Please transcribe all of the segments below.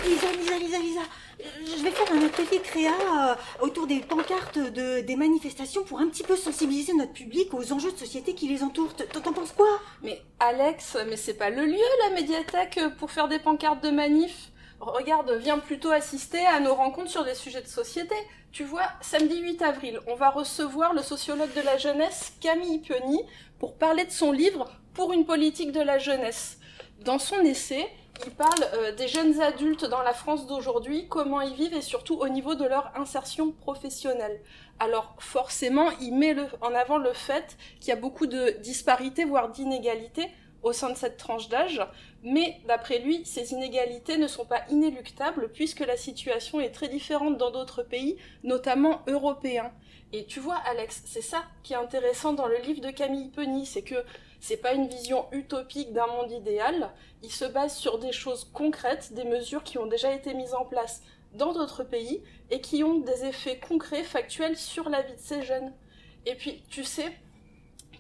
Lisa, je vais faire un atelier créa autour des pancartes des manifestations pour un petit peu sensibiliser notre public aux enjeux de société qui les entourent. T'en penses quoi? Mais Alex, mais c'est pas le lieu, la médiathèque, pour faire des pancartes de manif. Regarde, viens plutôt assister à nos rencontres sur des sujets de société. Tu vois, samedi 8 avril, on va recevoir le sociologue de la jeunesse, Camille Pioni, pour parler de son livre « Pour une politique de la jeunesse ». Dans son essai, il parle des jeunes adultes dans la France d'aujourd'hui, comment ils vivent et surtout au niveau de leur insertion professionnelle. Alors forcément, il met en avant le fait qu'il y a beaucoup de disparités, voire d'inégalités au sein de cette tranche d'âge, mais d'après lui, ces inégalités ne sont pas inéluctables puisque la situation est très différente dans d'autres pays, notamment européens. Et tu vois, Alex, c'est ça qui est intéressant dans le livre de Camille Pioni, c'est que c'est pas une vision utopique d'un monde idéal, il se base sur des choses concrètes, des mesures qui ont déjà été mises en place dans d'autres pays et qui ont des effets concrets, factuels sur la vie de ces jeunes. Et puis, tu sais,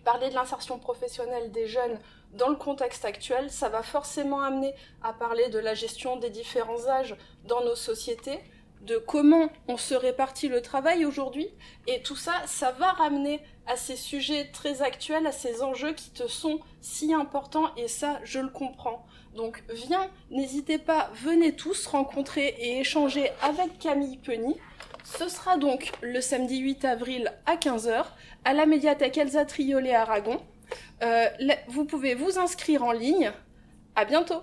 parler de l'insertion professionnelle des jeunes dans le contexte actuel, ça va forcément amener à parler de la gestion des différents âges dans nos sociétés, de comment on se répartit le travail aujourd'hui, et tout ça, ça va ramener à ces sujets très actuels, à ces enjeux qui te sont si importants, et ça, je le comprends. Donc viens, n'hésitez pas, venez tous rencontrer et échanger avec Camille Pioni. Ce sera donc le samedi 8 avril à 15h à la médiathèque Elsa Triolet à Aragon. Vous pouvez vous inscrire en ligne. À bientôt.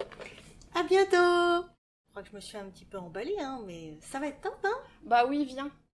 À bientôt. Je crois que je me suis un petit peu emballée, hein, mais ça va être top, hein? Bah oui, viens.